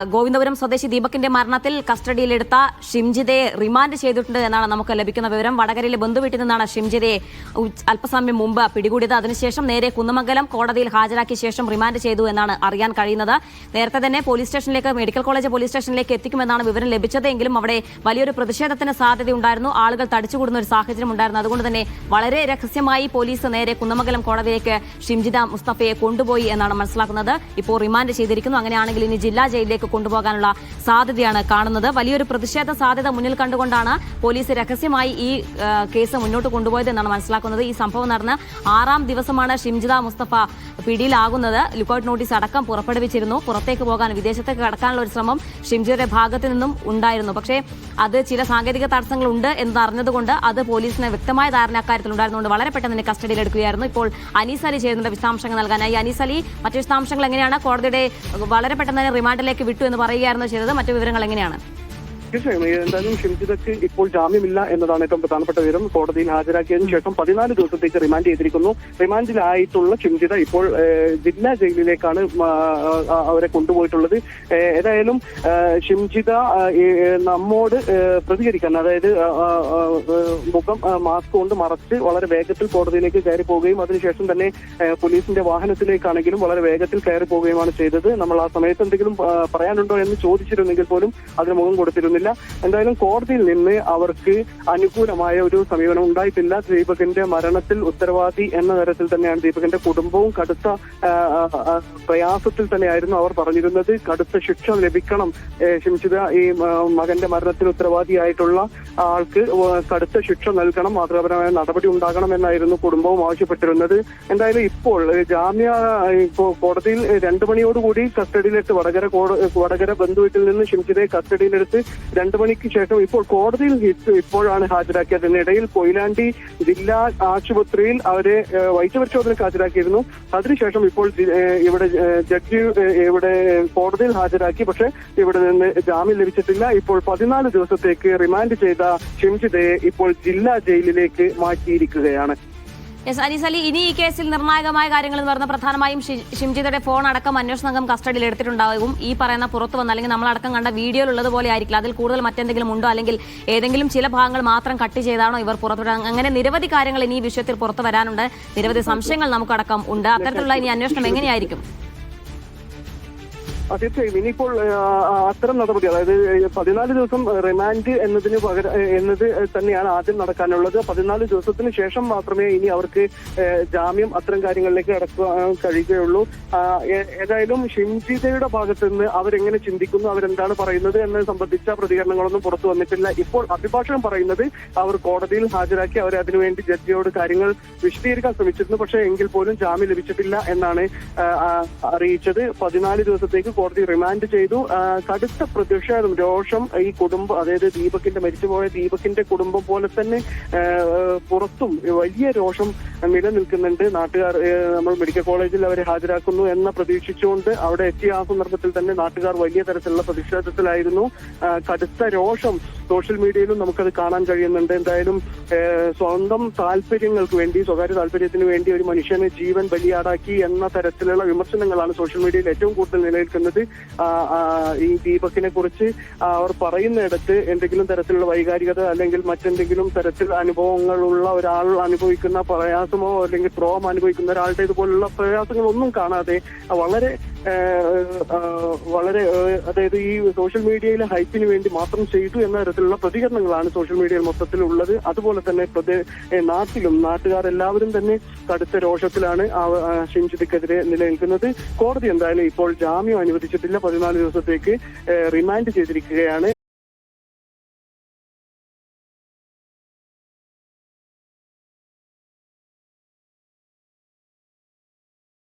ഗോവിന്ദപുരം സ്വദേശി ദീപകിന്റെ മരണത്തിൽ കസ്റ്റഡിയിലെടുത്ത ഷിംജിതയെ റിമാൻഡ് ചെയ്തിട്ടുണ്ട് എന്നാണ് നമുക്ക് ലഭിക്കുന്ന വിവരം. വടകരയിലെ ബന്ധുവീട്ടിൽ നിന്നാണ് ഷിംജിതയെ അല്പസമയം മുമ്പ് പിടികൂടിയത്. അതിനുശേഷം നേരെ കുന്നമംഗലം കോടതിയിൽ ഹാജരാക്കിയ ശേഷം റിമാൻഡ് ചെയ്തു എന്നാണ് അറിയാൻ കഴിയുന്നത്. നേരത്തെ തന്നെ പോലീസ് സ്റ്റേഷനിലേക്ക്, മെഡിക്കൽ കോളേജ് പോലീസ് സ്റ്റേഷനിലേക്ക് എത്തിക്കുമെന്നാണ് വിവരം ലഭിച്ചതെങ്കിലും അവിടെ വലിയൊരു പ്രതിഷേധത്തിന് സാധ്യതയുണ്ടായിരുന്നു. ആളുകൾ തടിച്ചുകൂടുന്ന ഒരു സാഹചര്യം ഉണ്ടായിരുന്നു. അതുകൊണ്ട് തന്നെ വളരെ രഹസ്യമായി പോലീസ് നേരെ കുന്നമംഗലം കോടതിയിലേക്ക് ഷിംജിത മുസ്തഫയെ കൊണ്ടുപോയി എന്നാണ് മനസ്സിലാക്കുന്നത്. ഇപ്പോൾ റിമാൻഡ് ചെയ്തിരിക്കുന്നു. അങ്ങനെയാണെങ്കിൽ ഇനി ജില്ലാ ജയിലിലേക്ക് കൊണ്ടുപോകാനുള്ള സാധ്യതയാണ് കാണുന്നത്. വലിയൊരു പ്രതിഷേധ സാധ്യത മുന്നിൽ കണ്ടുകൊണ്ടാണ് പോലീസ് രഹസ്യമായി ഈ കേസ് മുന്നോട്ട് കൊണ്ടുപോയത് എന്നാണ് മനസ്സിലാക്കുന്നത്. ഈ സംഭവം നടന്ന് 6ാം ദിവസമാണ് ഷിംജിത മുസ്തഫ പിടിയിലാകുന്നത്. ലുക്കൌട്ട് നോട്ടീസ് അടക്കം പുറപ്പെടുവിച്ചിരുന്നു. പുറത്തേക്ക് പോകാൻ, വിദേശത്തേക്ക് കടക്കാനുള്ള ഒരു ശ്രമം ഷിംജിയുടെ ഭാഗത്തു നിന്നും ഉണ്ടായിരുന്നു. പക്ഷേ അത് ചില സാങ്കേതിക തടസ്സങ്ങൾ ഉണ്ട് എന്ന് അറിഞ്ഞതുകൊണ്ട് അത് പോലീസിന് വ്യക്തമായ ധാരണ അക്കാര്യത്തിൽ ഉണ്ടായിരുന്നുകൊണ്ട് വളരെ പെട്ടെന്ന് തന്നെ കസ്റ്റഡിയിലെടുക്കുകയായിരുന്നു. ഇപ്പോൾ അനീസ് അലി ചെയ്യുന്നുണ്ട് വിശദാംശങ്ങൾ നൽകാനായി. അനീസ് അലി, മറ്റു വിശദാംശങ്ങൾ എങ്ങനെയാണ്? കോടതിയുടെ വളരെ പെട്ടെന്ന് തന്നെ റിമാൻഡിലേക്ക് വിട്ടു എന്ന് പറയുകയായിരുന്നു ചെയ്തത്. മറ്റു വിവരങ്ങൾ എങ്ങനെയാണ്? തീർച്ചയായും എന്തായാലും ഷിംജിതയ്ക്ക് ഇപ്പോൾ ജാമ്യമില്ല എന്നതാണ് ഏറ്റവും പ്രധാനപ്പെട്ട വിവരം. കോടതിയിൽ ഹാജരാക്കിയതിനു ശേഷം 14 ദിവസത്തേക്ക് റിമാൻഡ് ചെയ്തിരിക്കുന്നു. റിമാൻഡിലായിട്ടുള്ള ഷിംജിത ഇപ്പോൾ ജില്ലാ ജയിലിലേക്കാണ് അവരെ കൊണ്ടുപോയിട്ടുള്ളത്. ഏതായാലും ഷിംജിത നമ്മോട് പ്രതികരിക്കാൻ, അതായത് മുഖം മാസ്ക് കൊണ്ട് മറച്ച് വളരെ വേഗത്തിൽ കോടതിയിലേക്ക് കയറി പോവുകയും അതിനുശേഷം തന്നെ പോലീസിന്റെ വാഹനത്തിലേക്കാണെങ്കിലും വളരെ വേഗത്തിൽ കയറി പോവുകയുമാണ് ചെയ്തത്. നമ്മൾ ആ സമയത്ത് എന്തെങ്കിലും പറയാനുണ്ടോ എന്ന് ചോദിച്ചിരുന്നെങ്കിൽ പോലും അതിന് മുഖം കൊടുത്തിരുന്നില്ല. എന്തായാലും കോടതിയിൽ നിന്ന് അവർക്ക് അനുകൂലമായ ഒരു സമീപനം ഉണ്ടായിട്ടില്ല. ദീപകിന്റെ മരണത്തിൽ ഉത്തരവാദി എന്ന തരത്തിൽ തന്നെയാണ് ദീപകിന്റെ കുടുംബവും കടുത്ത പ്രയാസത്തിൽ തന്നെയായിരുന്നു അവർ പറഞ്ഞിരുന്നത്. കടുത്ത ശിക്ഷ ലഭിക്കണം, ഷിംജിത ഈ മകന്റെ മരണത്തിൽ ഉത്തരവാദിയായിട്ടുള്ള ആൾക്ക് കടുത്ത ശിക്ഷ നൽകണം, മാതൃകാപരമായ നടപടി ഉണ്ടാകണം എന്നായിരുന്നു കുടുംബവും ആവശ്യപ്പെട്ടിരുന്നത്. എന്തായാലും ഇപ്പോൾ കോടതിയിൽ 2 മണിയോടുകൂടി കസ്റ്റഡിയിലെടുത്ത് വടകര ബന്ധുവീട്ടിൽ നിന്ന് ഷിംജിതയെ കസ്റ്റഡിയിലെടുത്ത് 2 മണിക്ക് ശേഷം ഇപ്പോൾ കോടതിയിൽ ഇപ്പോഴാണ് ഹാജരാക്കിയത്. ഇതിനിടയിൽ കൊയിലാണ്ടി ജില്ലാ ആശുപത്രിയിൽ അവരെ വൈദ്യപരിശോധനയ്ക്ക് ഹാജരാക്കിയിരുന്നു. അതിനുശേഷം ഇപ്പോൾ ജഡ്ജി ഇവിടെ കോടതിയിൽ ഹാജരാക്കി. പക്ഷേ ഇവിടെ നിന്ന് ജാമ്യം ലഭിച്ചിട്ടില്ല. ഇപ്പോൾ 14 ദിവസത്തേക്ക് റിമാൻഡ് ചെയ്ത ഷിംജിതയെ ഇപ്പോൾ ജില്ലാ ജയിലിലേക്ക് മാറ്റിയിരിക്കുകയാണ്. അനീസ് അലി, ഇനി ഈ കേസിൽ നിർണായകമായ കാര്യങ്ങൾ എന്ന് പറഞ്ഞാൽ പ്രധാനമായും ഷിംജിതയുടെ ഫോൺ അടക്കം അന്വേഷണ സംഘം കസ്റ്റഡിയിൽ എടുത്തിട്ടുണ്ടാകും. ഈ പറയുന്ന പുറത്തു വന്ന, അല്ലെങ്കിൽ നമ്മളടക്കം കണ്ട വീഡിയോയിലുള്ളത് പോലെ ആയിരിക്കില്ല. അതിൽ കൂടുതൽ മറ്റെന്തെങ്കിലും ഉണ്ടോ, അല്ലെങ്കിൽ ഏതെങ്കിലും ചില ഭാഗങ്ങൾ മാത്രം കട്ട് ചെയ്താണോ ഇവർ പുറത്തുവിടാൻ? അങ്ങനെ നിരവധി കാര്യങ്ങൾ ഇനി ഈ വിഷയത്തിൽ പുറത്തു വരാനുണ്ട്. നിരവധി സംശയങ്ങൾ നമുക്കടക്കം ഉണ്ട്. അത്തരത്തിലുള്ള ഇനി അന്വേഷണം എങ്ങനെയായിരിക്കും? തീർച്ചയായും ഇനിയിപ്പോൾ അത്തരം നടപടി, അതായത് 14 ദിവസം റിമാൻഡ് എന്നത് തന്നെയാണ് ആദ്യം നടക്കാനുള്ളത്. 14 ദിവസത്തിന് ശേഷം മാത്രമേ ഇനി അവർക്ക് ജാമ്യം അത്തരം കാര്യങ്ങളിലേക്ക് കടക്കാൻ കഴിയുകയുള്ളൂ. ഏതായാലും ഷിംജിതയുടെ ഭാഗത്ത് നിന്ന് അവരെങ്ങനെ ചിന്തിക്കുന്നു, അവരെന്താണ് പറയുന്നത് എന്നത് സംബന്ധിച്ച പ്രതികരണങ്ങളൊന്നും പുറത്തു വന്നിട്ടില്ല. ഇപ്പോൾ അഭിഭാഷകൻ പറയുന്നത് അവർ കോടതിയിൽ ഹാജരാക്കി അവരെ അതിനുവേണ്ടി ജഡ്ജിയോട് കാര്യങ്ങൾ വിശദീകരിക്കാൻ ശ്രമിച്ചിരുന്നു. പക്ഷേ എങ്കിൽ പോലും ജാമ്യം ലഭിച്ചിട്ടില്ല എന്നാണ് അറിയിച്ചത്. 14 ദിവസത്തേക്ക് കോടതി റിമാൻഡ് ചെയ്തു. കടുത്ത പ്രതിഷേധം, രോഷം ഈ കുടുംബം, അതായത് മരിച്ചുപോയ ദീപകിന്റെ കുടുംബം പോലെ തന്നെ പുറത്തും വലിയ രോഷം നിലനിൽക്കുന്നുണ്ട്. നാട്ടുകാർ നമ്മൾ മെഡിക്കൽ കോളേജിൽ അവരെ ഹാജരാക്കുന്നു എന്ന പ്രതീക്ഷിച്ചുകൊണ്ട് അവിടെ എത്തിയ ആ സന്ദർഭത്തിൽ തന്നെ നാട്ടുകാർ വലിയ തരത്തിലുള്ള പ്രതിഷേധത്തിലായിരുന്നു. കടുത്ത രോഷം സോഷ്യൽ മീഡിയയിലും നമുക്കത് കാണാൻ കഴിയുന്നുണ്ട്. എന്തായാലും സ്വന്തം താല്പര്യങ്ങൾക്ക് വേണ്ടി, സ്വകാര്യ താല്പര്യത്തിന് വേണ്ടി ഒരു മനുഷ്യനെ ജീവൻ ബലിയാടാക്കി എന്ന തരത്തിലുള്ള വിമർശനങ്ങളാണ് സോഷ്യൽ മീഡിയയിൽ ഏറ്റവും കൂടുതൽ നിലനിൽക്കുന്നത്. ഈ ദീപകിനെ കുറിച്ച് അവർ പറയുന്നിടത്ത് എന്തെങ്കിലും തരത്തിലുള്ള വൈകാരികത അല്ലെങ്കിൽ മറ്റെന്തെങ്കിലും തരത്തിൽ അനുഭവങ്ങളുള്ള ഒരാൾ അനുഭവിക്കുന്ന പ്രയാസമോ അല്ലെങ്കിൽ ട്രോമ അനുഭവിക്കുന്ന ഒരാളുടെ ഇതുപോലുള്ള പ്രയാസങ്ങളൊന്നും കാണാതെ വളരെ അതായത് ഈ സോഷ്യൽ മീഡിയയിലെ ഹൈപ്പിന് വേണ്ടി മാത്രം ചെയ്തു എന്ന തരത്തിലുള്ള പ്രതികരണങ്ങളാണ് സോഷ്യൽ മീഡിയയിൽ മൊത്തത്തിൽ ഉള്ളത്. അതുപോലെ തന്നെ നാട്ടിലും നാട്ടുകാരെല്ലാവരും തന്നെ കടുത്ത രോഷത്തിലാണ് ഷിംജിതയ്ക്കെതിരെ നിലനിൽക്കുന്നത്. കോടതി എന്തായാലും ഇപ്പോൾ ജാമ്യം അനുവദിച്ചിട്ടില്ല. 14 ദിവസത്തേക്ക് റിമാൻഡ് ചെയ്തിരിക്കുകയാണ്.